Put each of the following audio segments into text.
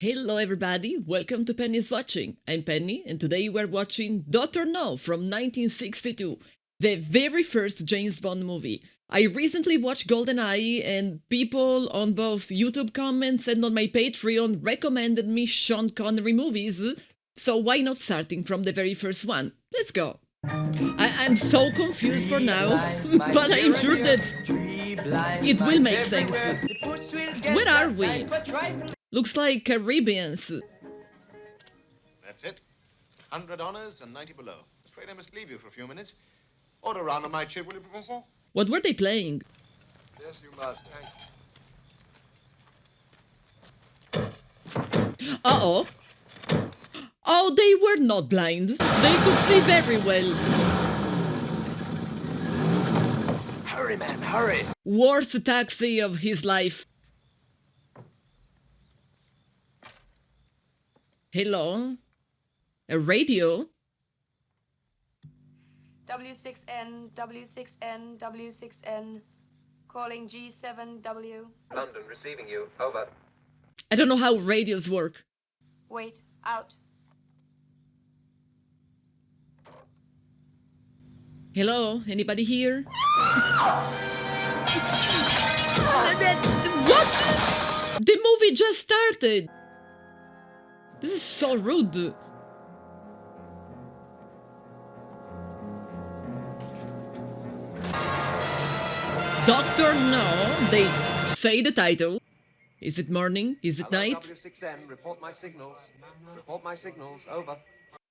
Hello everybody, welcome to Penny's Watching. I'm Penny and today we're watching DR.NO from 1962, the very first James Bond movie. I recently watched GoldenEye and people on both YouTube comments and on my Patreon recommended me Sean Connery movies, so why not starting from the very first one? Let's go. I'm so confused for now, but I'm sure that it will make sense. Where are we? Looks like Caribbeans. That's it. 100 honors and 90 below. Afraid I must leave you for a few minutes. Order round on my chip, will you, Professor? What were they playing? Yes, you must. Uh-oh. Oh, they were not blind. They could see very well. Hurry, man, hurry! Worst taxi of his life. Hello? A radio? W6N, W6N, W6N, calling G7W. London, receiving you. Over. I don't know how radios work. Wait, out. Hello? Anybody here? What? The movie just started. This is so rude. DR.NO, they say the title. Is it morning? Is it night? W6N, report my signals. Report my signals. Over.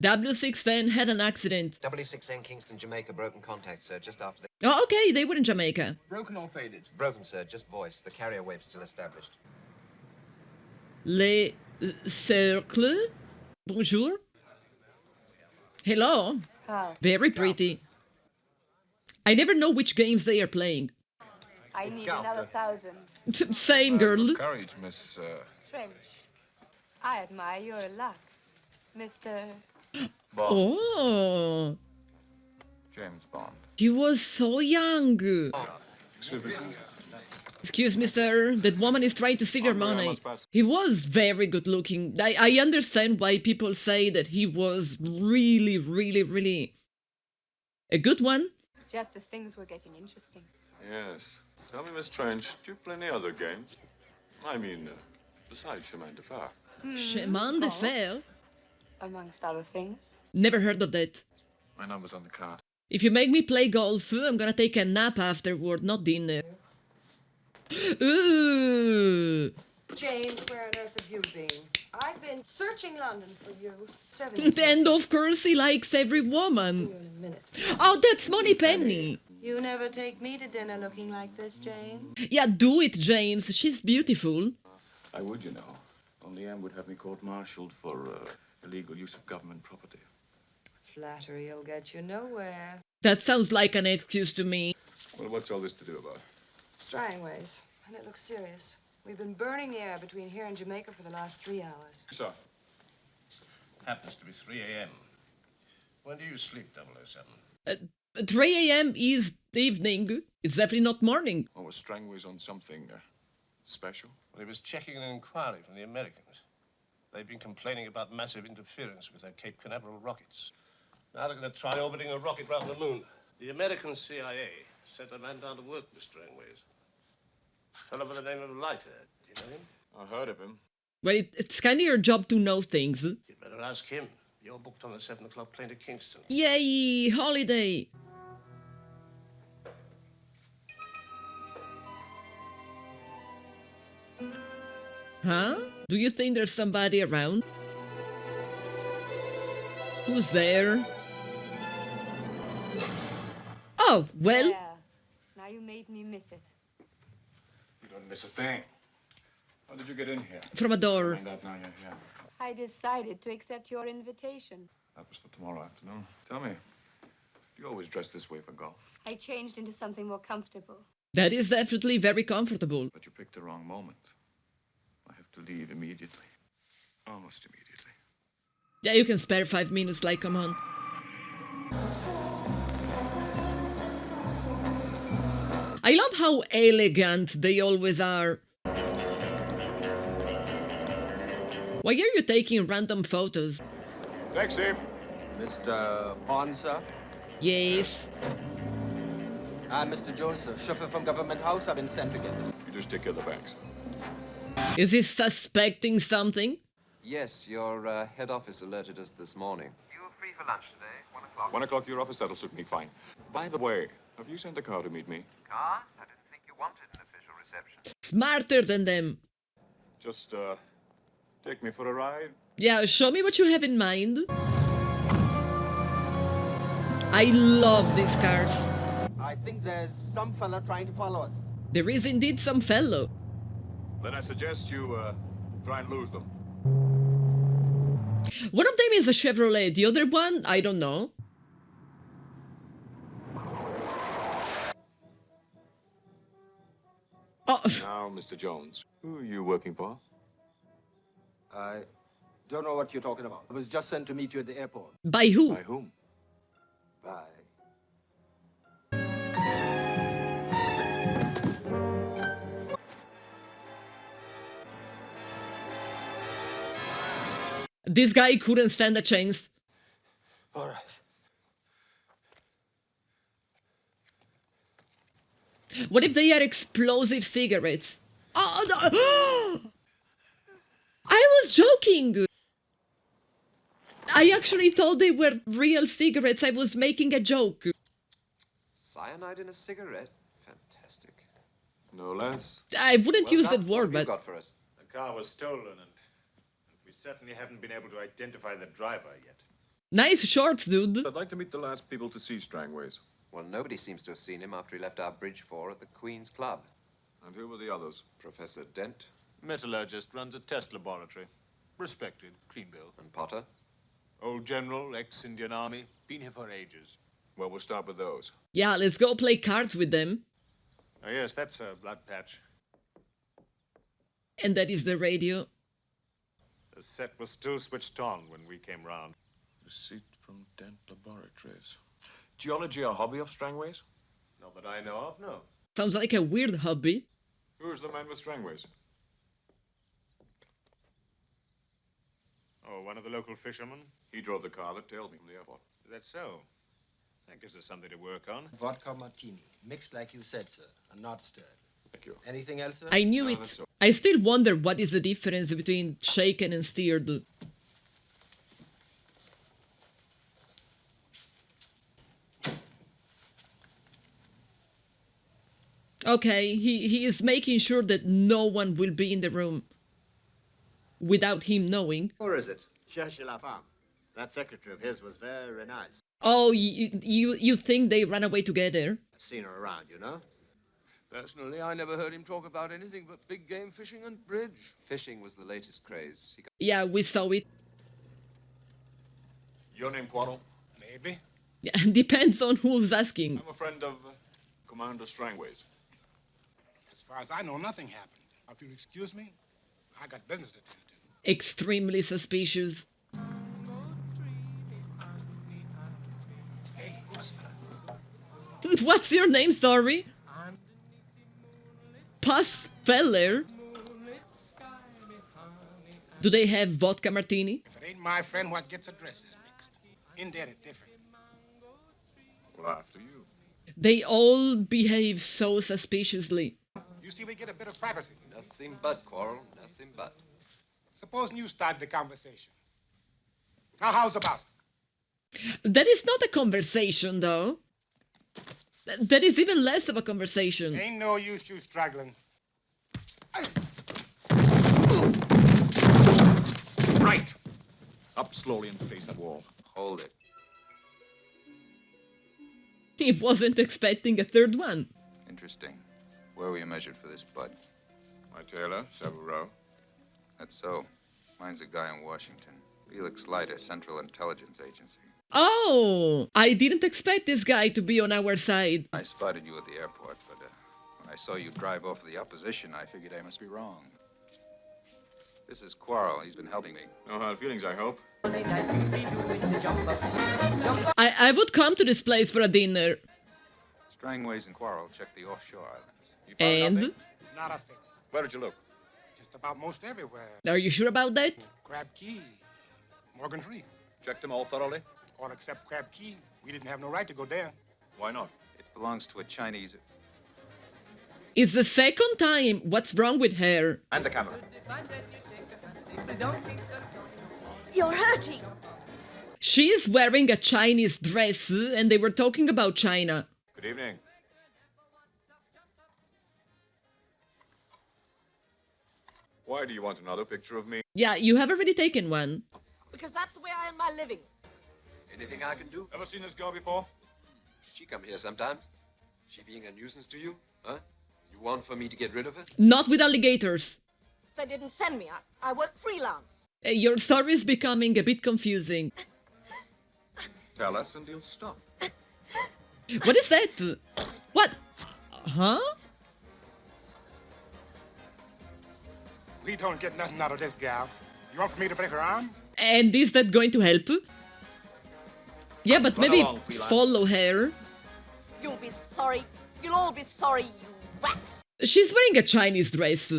W610 had an accident. W6N, Kingston, Jamaica, broken contact, sir, just after the... Oh, okay, they were in Jamaica. Broken or faded? Broken, sir, just voice. The carrier wave still established. Les cercles? Bonjour? Hello? Huh. Very pretty. I never know which games they are playing. I need another 1,000. Same girl. Courage, Miss. Trench. I admire your luck, Mr. Bond. Oh, James Bond. he was so young. Excuse me. Excuse me, sir. That woman is trying to steal your money. He was very good looking. I understand why people say that he was really a good one. Just as things were getting interesting. Yes. Tell me, Miss Trench, do you play any other games? I mean, besides Chemin de Fer. Chemin de Fer? Amongst other things. Never heard of that. My number's on the card. If you make me play golf, I'm gonna take a nap afterward, not dinner. Ooh. James, where on earth have you been? I've been searching London for you. 7 years. And of course he likes every woman. In a minute. Oh, that's Money Penny. You never take me to dinner looking like this, Jane. Yeah, do it, James. She's beautiful. I would, you know. Only Anne would have me court-martialed for illegal use of government property. Flattery will get you nowhere. That sounds like an excuse to me. Well, what's all this to do about? Strangways, and it looks serious. We've been burning the air between here and Jamaica for the last 3 hours. Sir. Happens to be 3 a.m. When do you sleep, 007? 3 a.m. is evening. It's definitely not morning. Oh, was Strangways on something special? Well, he was checking an inquiry from the Americans. They've been complaining about massive interference with their Cape Canaveral rockets. Now they're going to try orbiting a rocket round the moon. The American CIA sent a man down to work with Strangways. A fellow by the name of Leiter. Do you know him? I heard of him. Well, it's kind of your job to know things. You'd better ask him. You're booked on the 7 o'clock plane to Kingston. Yay, holiday. Huh? Do you think there's somebody around? Who's there? Oh, well, Yeah. Now you made me miss it. You don't miss a thing. How did you get in here? from a door. Find out now you're here. I decided to accept your invitation. That was for tomorrow afternoon. Tell me, do you always dress this way for golf? I changed into something more comfortable. That is definitely very comfortable. But you picked the wrong moment. I have to leave immediately. Almost immediately. Yeah, you can spare 5 minutes, like, come on. I love how elegant they always are. Why are you taking random photos? Taxi. Mr. Bond, sir? Yes. Mr. Jones, sir. Chauffeur from Government House. I've been sent to get him. You just take care of the bags. Is he suspecting something? Yes, your head office alerted us this morning. You free for lunch today? 1 o'clock. 1 o'clock your office, that'll suit me fine. By the way, have you sent a car to meet me? Car? I didn't think you wanted an official reception. Smarter than them. Just, take me for a ride. Yeah, show me what you have in mind. I love these cars. I think there's some fella trying to follow us. There is indeed some fellow. Then I suggest you, try and lose them. One of them is a Chevrolet, the other one, I don't know. Oh, Now, Mr. Jones, who are you working for? I don't know what you're talking about. I was just sent to meet you at the airport. by who? By whom? Bye. This guy couldn't stand a chance. All right. What if they are explosive cigarettes? Oh, no. I was joking. I actually thought they were real cigarettes. I was making a joke. Cyanide in a cigarette? Fantastic. No less. I wouldn't use that What word, have you but got for us? The car was stolen, and we certainly haven't been able to identify the driver yet. nice shorts, dude. I'd like to meet the last people to see Strangways. Well, nobody seems to have seen him after he left our bridge 4 at the Queen's Club. And who were the others? Professor Dent Metallurgist, runs a test laboratory. Respected, clean bill. and Potter. Old general, ex-Indian Army, been here for ages. Well, we'll start with those. Yeah, let's go play cards with them. Oh, yes, that's a blood patch. And that is the radio. The set was still switched on when we came round. Receipt from Dent Laboratories. Geology a hobby of Strangways? Not that I know of, no. Sounds like a weird hobby. Who's the man with Strangways? Oh, one of the local fishermen? He drove the car that tailed me from the airport. Is that so? That gives us something to work on. Vodka martini. Mixed like you said, sir. And not stirred. Thank you. Anything else, sir? I knew No, it. that's all. I still wonder what is the difference between shaken and stirred. Okay, he is making sure that no one will be in the room without him knowing. Or is it? Cherchez la femme. That secretary of his was very nice. Oh, you think they ran away together? I've seen her around, you know. Personally, I never heard him talk about anything but big game fishing and bridge. Fishing was the latest craze. He got Yeah, we saw it. Your name, Poirot? Maybe. Yeah, depends on who's asking. I'm a friend of Commander Strangways. As far as I know, nothing happened. If you'll excuse me, I got business to attend to. Extremely suspicious. Hey, what's for What's your name, sorry? Feller. Do they have vodka martini? If it ain't my friend, what gets addresses mixed. In there, it's different. Well, after you. They all behave so suspiciously. You see, we get a bit of privacy. nothing but quarrel, nothing but. Supposing you start the conversation. Now, how's about it? That is not a conversation, though. That is even less of a conversation. Ain't no use you struggling. Right! Up slowly and face that wall. Hold it. He wasn't expecting a third one. Interesting. Where were you measured for this bud? My tailor, Severo. That's so. Mine's a guy in Washington. Felix Leiter, Central Intelligence Agency. Oh, I didn't expect this guy to be on our side. I spotted you at the airport, but when I saw you drive off the opposition, I figured I must be wrong. This is Quarrel. He's been helping me. No hard feelings, I hope. I would come to this place for a dinner. Strangways and Quarrel check the offshore islands. You found And? nothing? Not a thing. Where did you look? Just about most everywhere. Are you sure about that? Crab Key, Morgan's Reef. Checked them all thoroughly? All except Crab Key. We didn't have no right to go there. Why not? It belongs to a Chinese. It's the second time. What's wrong with her? And the camera. You're hurting. She is wearing a Chinese dress and they were talking about China. Good evening. Why do you want another picture of me? Yeah, you have already taken one. Because that's the way I earn my living. Anything I can do? Ever seen this girl before? She come here sometimes. She being a nuisance to you? Huh? You want for me to get rid of her? Not with alligators. They didn't send me. I work freelance. Your story is becoming a bit confusing. Tell us and you'll stop. What is that? What? Huh? We don't get nothing out of this gal. You want for me to break her arm? And is that going to help? Yeah, but Run maybe along, feline. follow her. You'll be sorry. You'll all be sorry, you rats. She's wearing a Chinese dress.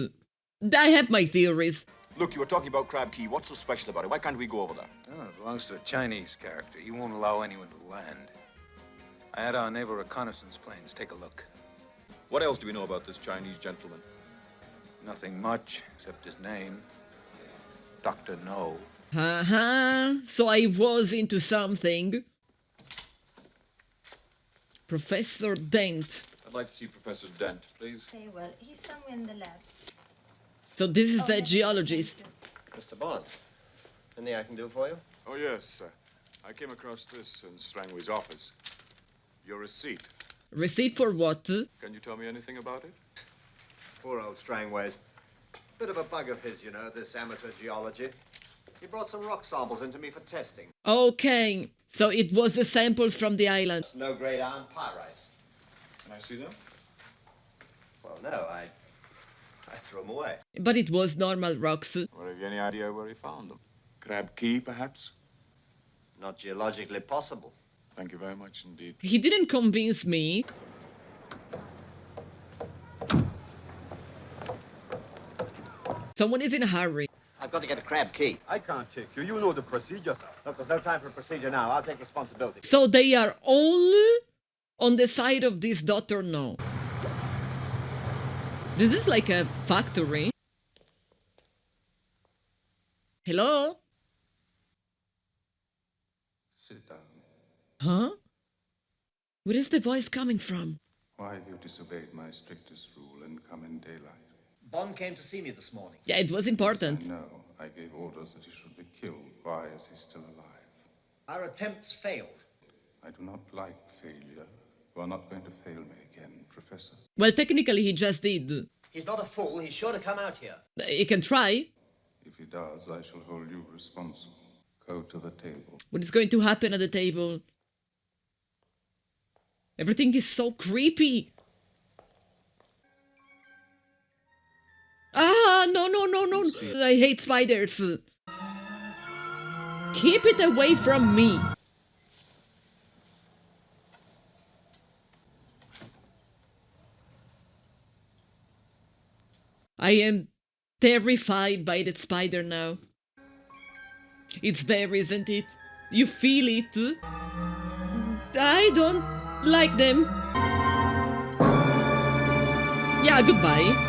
I have my theories. Look, you were talking about Crab Key. What's so special about it? Why can't we go over there? Oh, it belongs to a Chinese character. He won't allow anyone to land. I had our naval reconnaissance planes take a look. What else do we know about this Chinese gentleman? Nothing much, except his name. DR.NO. So I was into something. Professor Dent. I'd like to see Professor Dent, please. Very well. He's somewhere in the lab. So this is the geologist. Mr. Bond, anything I can do for you? Oh, yes. I came across this in Strangway's office. Your receipt. Receipt for what? Can you tell me anything about it? Poor old Strangways. Bit of a bug of his, you know, this amateur geology. He brought some rock samples into me for testing. Okay, so it was the samples from the island. No grade iron pyrites. Can I see them? Well, no, I threw them away. But it was normal rocks. Well, have you any idea where he found them? Crab Key, perhaps? Not geologically possible. Thank you very much indeed. He didn't convince me. Someone is in a hurry. I've got to get a Crab Key. I can't take you. You know the procedure, sir. Look, there's no time for procedure now. I'll take responsibility. So they are all on the side of this DR.NO. This is like a factory. Hello? Sit down. Huh? Where is the voice coming from? Why have you disobeyed my strictest rule and come in daylight? Bond came to see me this morning. Yeah, it was important. Yes, I know. I gave orders that he should be killed. Why is he still alive? Our attempts failed. I do not like failure. You are not going to fail me again, Professor. Well, technically he just did. He's not a fool. He's sure to come out here. He can try. If he does, I shall hold you responsible. Go to the table. What is going to happen at the table? Everything is so creepy. Ah, no. I hate spiders. Keep it away from me. I am terrified by that spider now. It's there, isn't it? You feel it? I don't like them. Yeah, goodbye.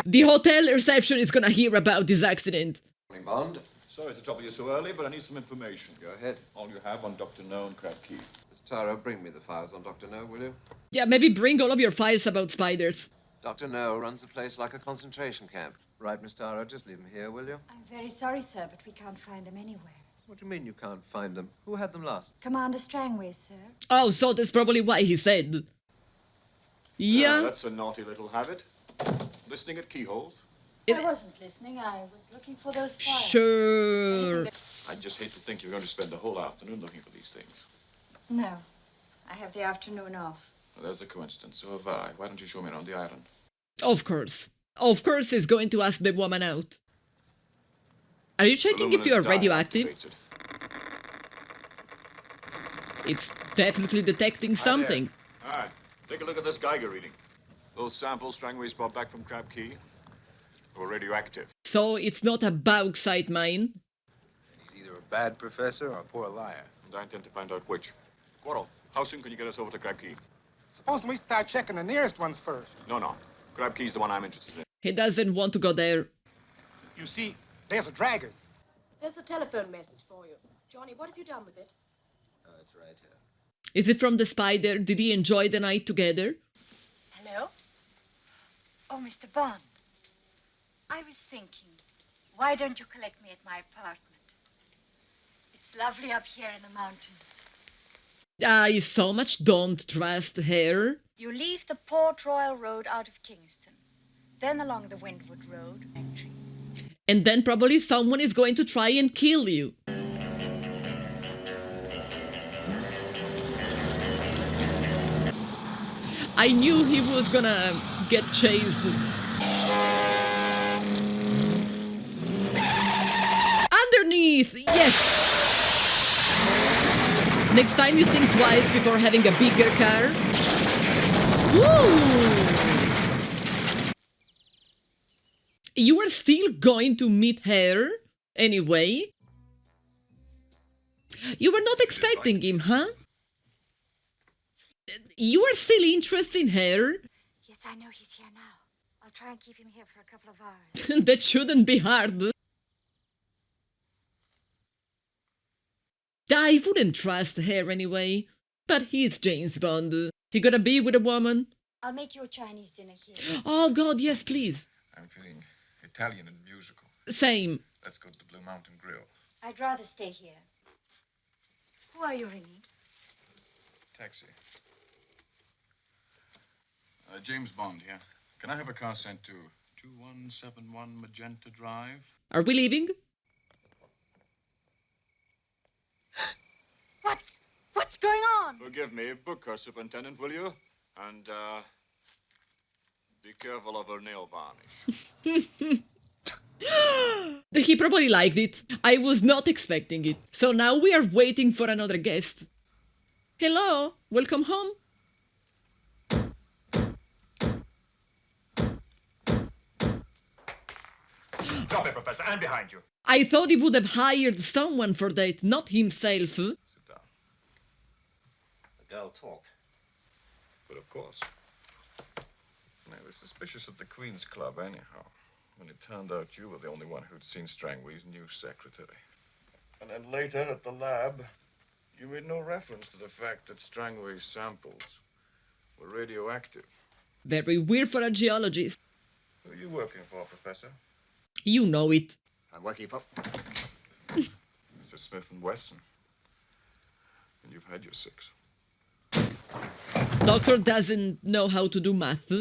The hotel reception is gonna hear about this accident. Morning, Bond. Sorry to trouble you so early, but I need some information. Go ahead. All you have on DR.NO and Crab Key. Miss Tara, bring me the files on DR.NO, will you? Yeah, maybe bring all of your files about spiders. DR.NO runs the place like a concentration camp. Right, Miss Tara? Just leave them here, will you? I'm very sorry, sir, but we can't find them anywhere. What do you mean you can't find them? Who had them last? Commander Strangway, sir. Oh, so that's probably why he's dead. Yeah. That's a naughty little habit. Listening at keyholes. I wasn't listening. I was looking for those files. Sure. I just hate to think you're going to spend the whole afternoon looking for these things. No. I have the afternoon off. Well, there's a coincidence. So have I. Why don't you show me around the island? Of course. Of course he's going to ask the woman out. Are you checking if you are radioactive? It's definitely detecting something. All right. Take a look at this Geiger reading. Those samples Strangway's brought back from Crab Key. Or radioactive. So it's not a bauxite mine. He's either a bad professor or a poor liar. And I intend to find out which. Quarrel, how soon can you get us over to Crab Key? Suppose we start checking the nearest ones first. No. Crab Key's the one I'm interested in. He doesn't want to go there. You see, there's a dragon. There's a telephone message for you. Johnny, what have you done with it? It's right here. Is it from the spider? Did he enjoy the night together? Hello? Oh, Mr. Bond. I was thinking, why don't you collect me at my apartment? It's lovely up here in the mountains. I so much don't trust her. You leave the Port Royal Road out of Kingston, then along the Windward Road, entry. And then probably someone is going to try and kill you. I knew he was gonna get chased. Underneath! Yes! Next time you think twice before having a bigger car. Woo! You are still going to meet her anyway? You were not expecting him, huh? You are still interested in her? Yes, I know he's here now. I'll try and keep him here for a couple of hours. That shouldn't be hard. I wouldn't trust her anyway. But he's James Bond. He gotta be with a woman. I'll make you a Chinese dinner here. Oh God, yes, please. I'm feeling Italian and musical. Same. Let's go to the Blue Mountain Grill. I'd rather stay here. Who are you ringing? Taxi. James Bond here. Can I have a car sent to 2171 Magenta Drive? Are we leaving? What's going on? Forgive me, book her, Superintendent, will you? And, be careful of her nail varnish. He probably liked it. I was not expecting it. So now we are waiting for another guest. Hello, welcome home. Drop it, Professor. I'm behind you. I thought he would have hired someone for that, not himself. Sit down. The girl talked. But of course. They were suspicious at the Queen's Club, anyhow. When it turned out you were the only one who'd seen Strangway's new secretary. And then later at the lab, you made no reference to the fact that Strangway's samples were radioactive. Very weird for a geologist. Who are you working for, Professor? You know it. I'm working for... Mr. Smith & Wesson. And you've had your 6. Doctor doesn't know how to do math.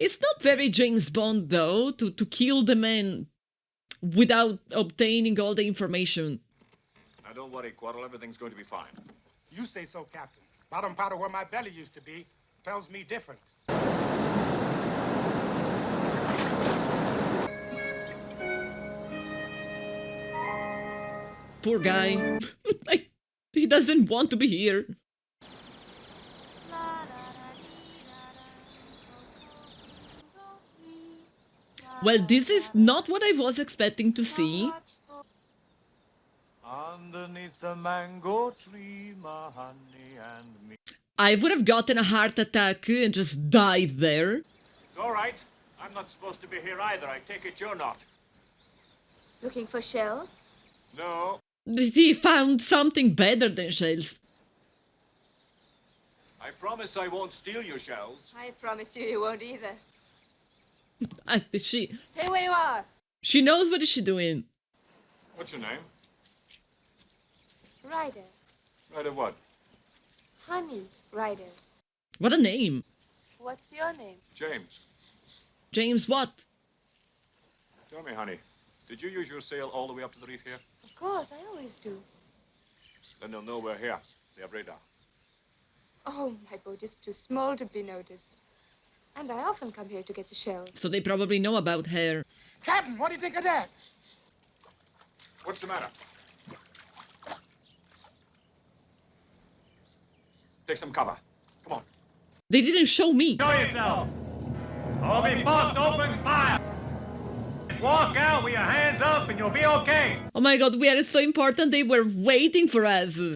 It's not very James Bond, though, to kill the man without obtaining all the information. Now, don't worry, Quarrel. Everything's going to be fine. You say so, Captain. Bottom part of where my belly used to be tells me different. Poor guy. He doesn't want to be here. Well, this is not what I was expecting to see. Underneath the mango tree, my honey and me. I would have gotten a heart attack and just died there. It's all right. I'm not supposed to be here either. I take it you're not. Looking for shells? No. He found something better than shells. I promise I won't steal your shells. I promise you won't either. She Stay where you are. knows what is she doing. What's your name? Ryder. Ryder what? Honey Ryder. What a name. What's your name? James. James what? Tell me, honey, did you use your sail all the way up to the reef here? Of course, I always do. Then they'll know we're here. They have radar. Oh, my boat is too small to be noticed. And I often come here to get the shells. So they probably know about her. Captain, what do you think of that? What's the matter? Take some cover. Come on. They didn't show me. Show yourself. I'll be forced to open fire. Just walk out with your hands up and you'll be okay. Oh my god, we are so important, they were waiting for us. We'll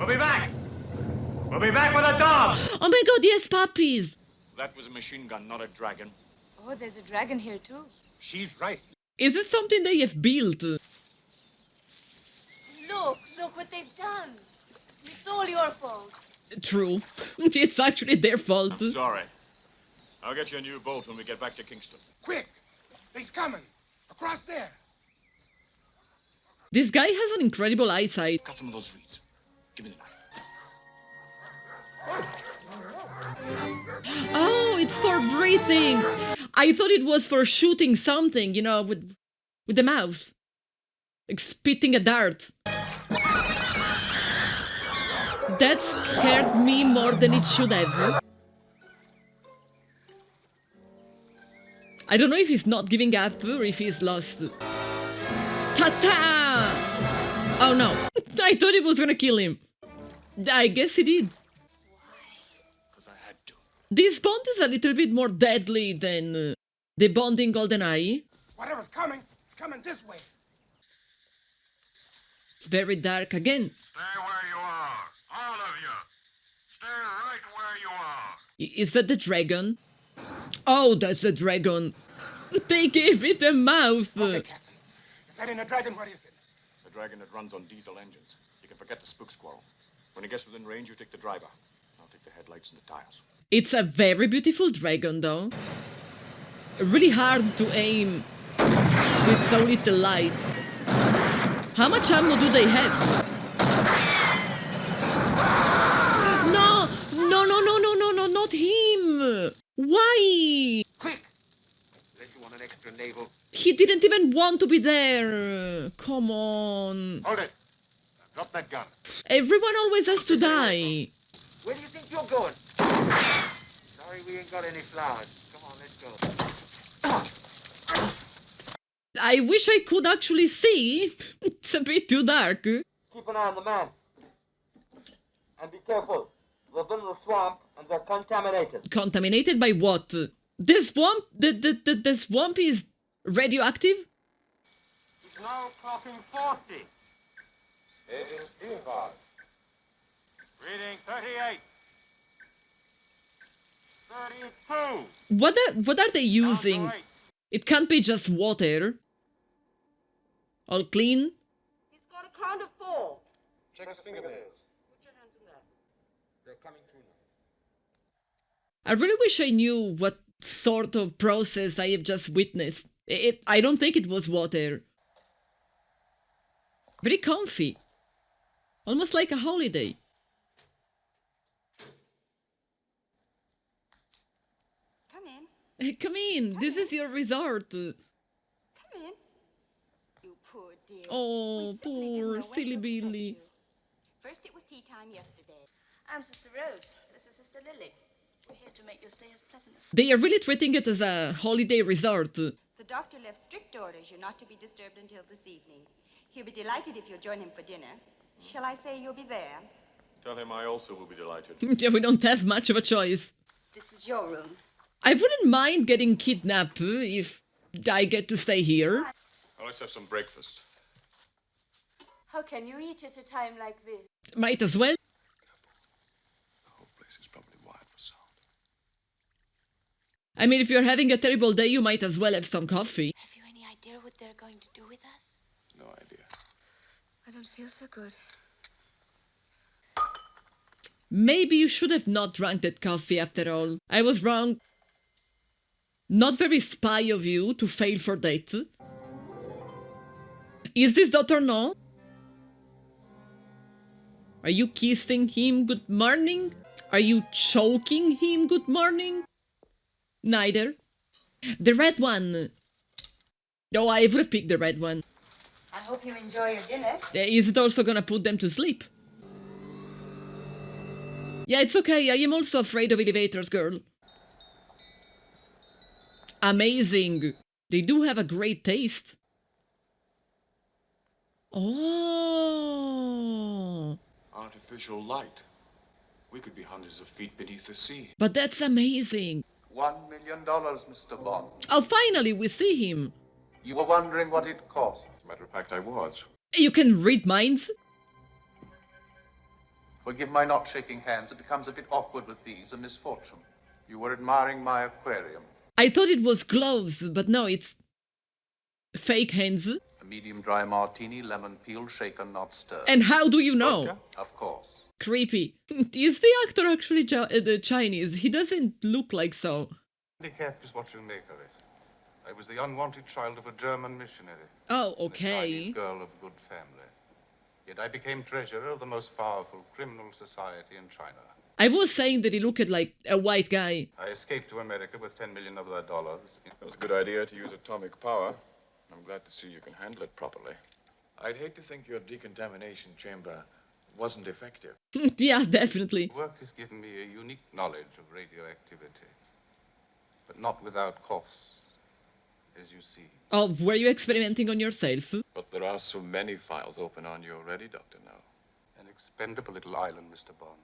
be back. We'll be back with a dog. Oh my god, yes, puppies. That was a machine gun, not a dragon. Oh, there's a dragon here, too. She's right. Is it something they have built? Look what they've done. It's all your fault. True. It's actually their fault. I'm sorry. I'll get you a new bolt when we get back to Kingston. Quick! They's coming. Across there. This guy has an incredible eyesight. Cut some of those reeds. Give me the knife. Oh, it's for breathing. I thought it was for shooting something, you know, with the mouth. Like spitting a dart. That scared me more than it should have. I don't know if he's not giving up or if he's lost. Ta-ta! Oh no, I thought it was gonna kill him. I guess he did. Because I had to. This Bond is a little bit more deadly than the Bond in GoldenEye. Whatever's coming, it's coming this way. It's very dark again. Stay where you are. All of you. Stay right where you are. Is that the dragon? Oh, that's the dragon. They gave it a mouth. Okay, Captain. If that ain't a dragon, what is it? A dragon that runs on diesel engines. You can forget the spook squirrel. When it gets within range, you take the driver. I'll take the headlights and the tires. It's a very beautiful dragon, though. Really hard to aim with so little light. How much ammo do they have? No, not him. Why? Quick! Unless you want an extra naval. He didn't even want to be there. Come on. Hold it. Drop that gun. Everyone always has to die. Where do you think you're going? Sorry we ain't got any flowers. Come on, let's go. I wish I could actually see. It's a bit too dark. Keep an eye on the man. And be careful. We've been in the swamp and they're contaminated. Contaminated by what? The swamp is radioactive? It's now clocking 40. It is Steamboat. Reading 38. 32. What are they using? It can't be just water. All clean? He's got a count of 4. Check his fingernails. Put your hands on that. They're coming through now. I really wish I knew what sort of process I have just witnessed. I don't think it was water. Very comfy. Almost like a holiday. Come in. Come in, this is your resort. Come in. You poor dear. Oh, We certainly didn't know poor when silly to expect Billy. you. First it was tea time yesterday. I'm Sister Rose. This is Sister Lily. We're here to make your stay as pleasant as They are really treating it as a holiday resort. The doctor left strict orders you're not to be disturbed until this evening. He'll be delighted if you'll join him for dinner. Shall I say you'll be there? Tell him I also will be delighted. Yeah, we don't have much of a choice. This is your room. I wouldn't mind getting kidnapped if I get to stay here. Well, let's have some breakfast. How can you eat at a time like this? Might as well. The whole place is probably wired for sound. I mean, if you're having a terrible day, you might as well have some coffee. Have you any idea what they're going to do with us? No idea. I don't feel so good. Maybe you should have not drunk that coffee after all. I was wrong. Not very spy of you to fail for that. Is this DR.NO? Are you kissing him good morning? Are you choking him good morning? Neither. The red one. No, I would have picked the red one. I hope you enjoy your dinner. Is it also gonna put them to sleep? Yeah, it's okay. I am also afraid of elevators, girl. Amazing. They do have a great taste. Oh. Artificial light. We could be hundreds of feet beneath the sea. But that's amazing. $1 million, Mr. Bond. Oh, finally we see him. You were wondering what it cost. As a matter of fact, I was. You can read minds? Forgive my not shaking hands. It becomes a bit awkward with these, a misfortune. You were admiring my aquarium. I thought it was gloves, but no, it's fake hands. A medium dry martini, lemon peel, shaken, not stirred. And how do you know? Vodka? Of course. Creepy. Is the actor actually Chinese? He doesn't look like so. Handicap is what you make of it. I was the unwanted child of a German missionary. Oh, A okay. Chinese girl of good family. Yet I became treasurer of the most powerful criminal society in China. I was saying that he looked like a white guy. I escaped to America with 10 million of their dollars. It was a good idea to use atomic power. I'm glad to see you can handle it properly. I'd hate to think your decontamination chamber wasn't effective. Yeah, definitely. Work has given me a unique knowledge of radioactivity, but not without costs, as you see. Oh, were you experimenting on yourself? But there are so many files open on you already, Dr.No. An expendable little island, Mr. Bond.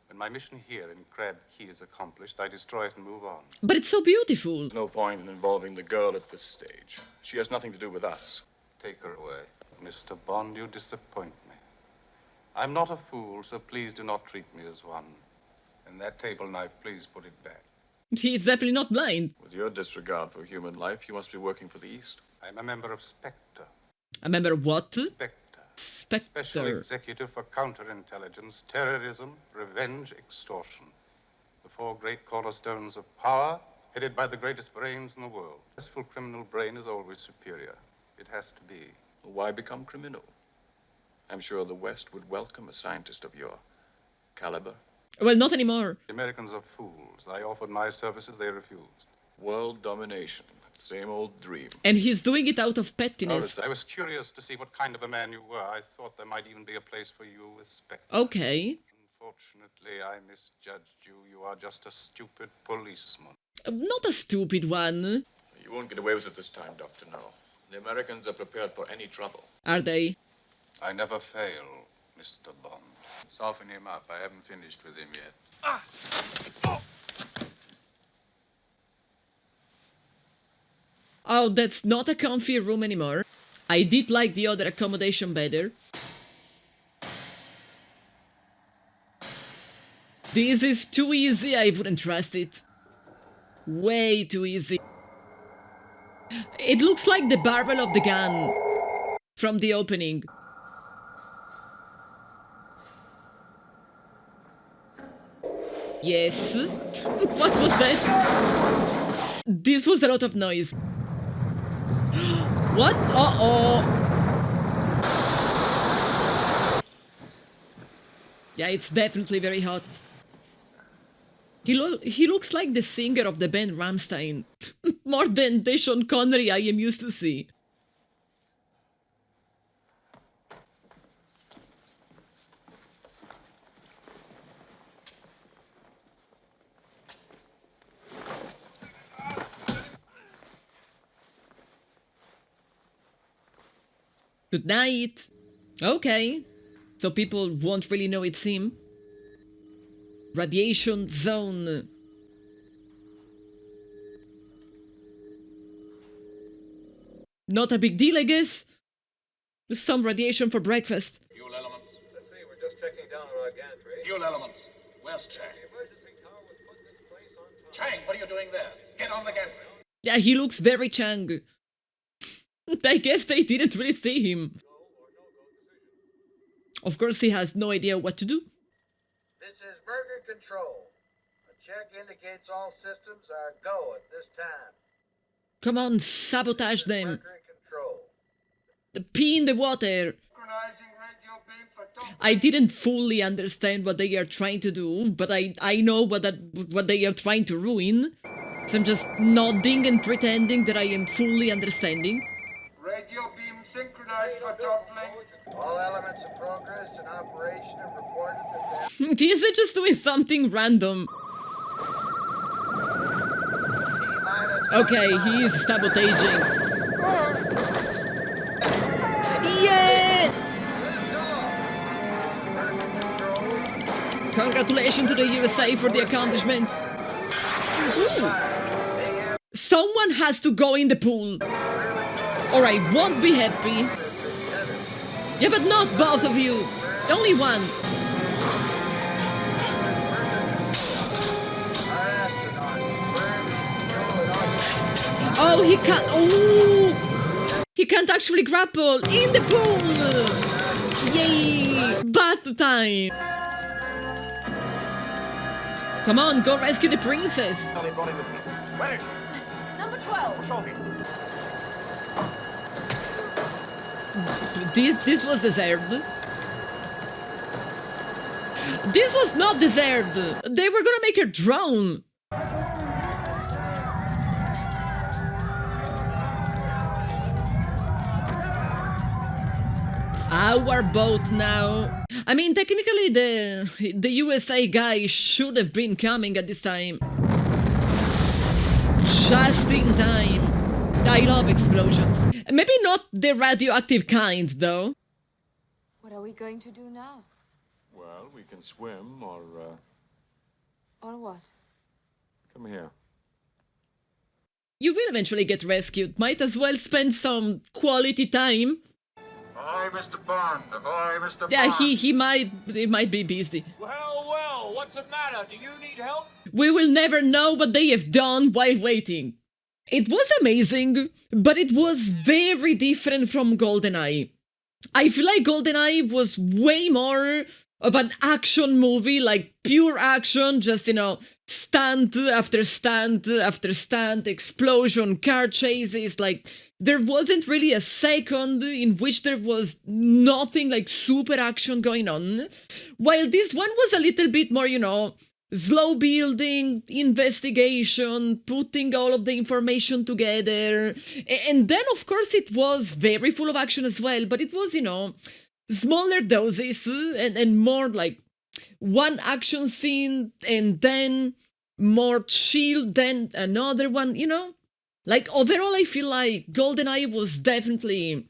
When my mission here in Crab Key is accomplished, I destroy it and move on. But it's so beautiful. There's no point in involving the girl at this stage. She has nothing to do with us. Take her away. Mr. Bond, you disappoint me. I'm not a fool, so please do not treat me as one. And that table knife, please put it back. He's definitely not blind. With your disregard for human life, you must be working for the East. I'm a member of Spectre. A member of what? Spectre. Special Spectre. Executive for Counterintelligence, Terrorism, Revenge, Extortion. The four great cornerstones of power, headed by the greatest brains in the world. A successful criminal brain is always superior. It has to be. Why become criminal? I'm sure the West would welcome a scientist of your caliber. Well, not anymore. The Americans are fools. I offered my services, they refused. World domination. Same old dream. And he's doing it out of pettiness. I was curious to see what kind of a man you were. I thought there might even be a place for you with Spectre. Okay. Unfortunately, I misjudged you. You are just a stupid policeman. Not a stupid one. You won't get away with it this time, Dr. No. The Americans are prepared for any trouble. Are they? I never fail, Mr. Bond. Soften him up. I haven't finished with him yet. Oh, that's not a comfy room anymore. I did like the other accommodation better. This is too easy, I wouldn't trust it. Way too easy. It looks like the barrel of the gun from the opening. Yes. What was that? This was a lot of noise. What? Uh-oh. Yeah, it's definitely very hot. He looks like the singer of the band Rammstein. More than the Sean Connery I am used to see. Good night. Okay. So people won't really know it's him. Radiation zone. Not a big deal, I guess. Some radiation for breakfast. Fuel elements. Let's see, we're just checking down our gantry. Fuel elements. Where's Chang? The emergency tower was put in place on time. Chang, what are you doing there? Get on the gantry. Yeah, he looks very Chang. I guess they didn't really see him. Of course, he has no idea what to do. This is Burger Control. A check indicates all systems are go at this time. Come on, sabotage them. Burger Control. Pee in the water. I didn't fully understand what they are trying to do, but I know what they are trying to ruin. So I'm just nodding and pretending that I am fully understanding. Radio beam synchronized for toppling. All elements of progress and operation have reported that Is it just doing something random? Okay, he is sabotaging. Yeah! Congratulations to the USA for the accomplishment. Ooh. Someone has to go in the pool, or I won't be happy. Yeah, but not both of you. Only one. Oh, he can't. Oh, he can't actually grapple in the pool. Yay! Bath time. Come on, go rescue the princess. Where is she? Number 12. Show me. This was deserved. This was not deserved. They were gonna make her drown. Our boat now. I mean, technically the USA guy should have been coming at this time. Just in time. I love explosions. Maybe not the radioactive kind, though. What are we going to do now? Well, we can swim or, Or what? come here. You will eventually get rescued. Might as well spend some quality time. Ahoy, Mr. Bond. Ahoy, Mr. Bond. Yeah, he might be busy. Well, what's the matter? Do you need help? We will never know what they have done while waiting. It was amazing, but it was very different from GoldenEye. I feel like GoldenEye was way more of an action movie, like pure action, just, stunt after stunt after stunt, explosion, car chases, like, there wasn't really a second in which there was nothing like super action going on, while this one was a little bit more, slow building, investigation, putting all of the information together. And then, of course, it was very full of action as well, but it was, smaller doses and more like one action scene and then more chill, then another one, Like, overall, I feel like GoldenEye was definitely...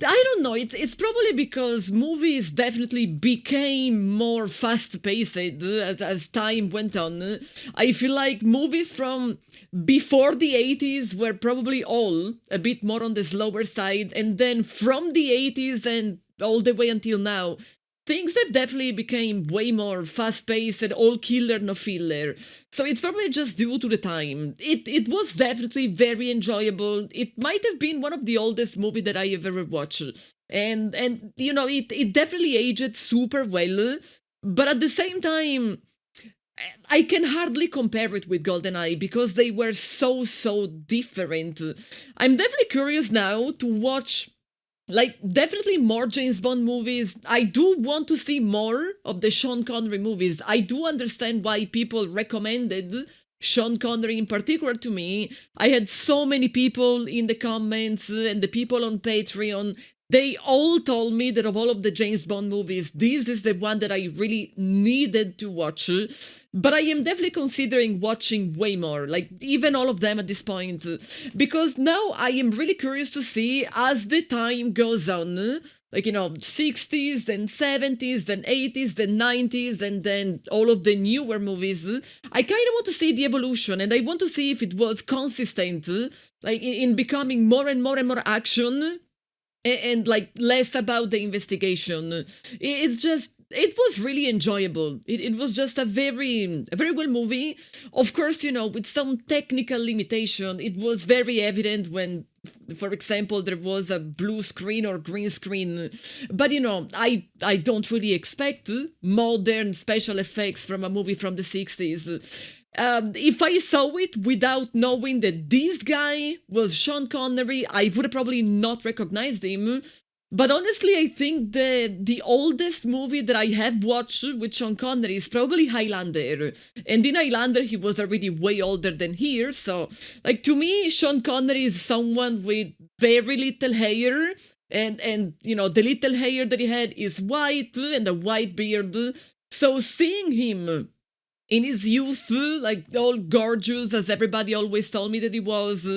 I don't know, it's probably because movies definitely became more fast-paced as time went on. I feel like movies from before the 80s were probably all a bit more on the slower side, and then from the 80s and all the way until now, things have definitely become way more fast-paced and all killer, no filler. So it's probably just due to the time. It was definitely very enjoyable. It might have been one of the oldest movies that I have ever watched. And it definitely aged super well. But at the same time, I can hardly compare it with GoldenEye because they were so different. I'm definitely curious now to watch... definitely more James Bond movies. I do want to see more of the Sean Connery movies. I do understand why people recommended Sean Connery in particular to me. I had so many people in the comments and the people on Patreon. They all told me that of all of the James Bond movies, this is the one that I really needed to watch. But I am definitely considering watching way more, like even all of them at this point. Because now I am really curious to see, as the time goes on, 60s, then 70s, then 80s, then 90s, and then all of the newer movies. I kind of want to see the evolution, and I want to see if it was consistent, in becoming more and more and more action, and less about the investigation. It was really enjoyable. It was just a very well movie. Of course, with some technical limitation. It was very evident when, for example, there was a blue screen or green screen. But, I don't really expect modern special effects from a movie from the 60s. If I saw it without knowing that this guy was Sean Connery, I would have probably not recognized him. But honestly, I think the oldest movie that I have watched with Sean Connery is probably Highlander. And in Highlander, he was already way older than here. So, to me, Sean Connery is someone with very little hair. And the little hair that he had is white and a white beard. So seeing him in his youth, like all gorgeous as everybody always told me that he was,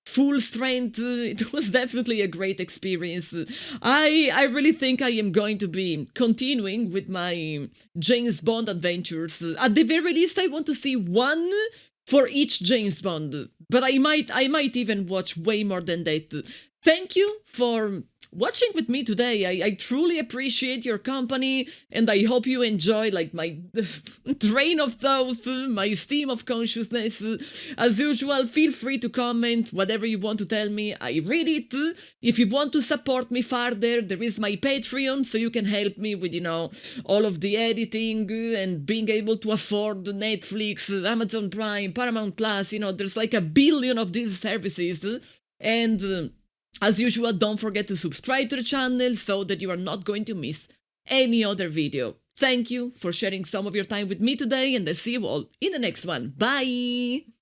full strength. It was definitely a great experience. I really think I am going to be continuing with my James Bond adventures. At the very least, I want to see one for each James Bond, but I might even watch way more than that. Thank you for watching with me today. I truly appreciate your company, and I hope you enjoy like my train of thoughts, my stream of consciousness. As usual, feel free to comment whatever you want to tell me. I read it. If you want to support me further, there is my Patreon, so you can help me with, all of the editing and being able to afford Netflix, Amazon Prime, Paramount Plus. There's like a billion of these services. And as usual, don't forget to subscribe to the channel so that you are not going to miss any other video. Thank you for sharing some of your time with me today, and I'll see you all in the next one. Bye!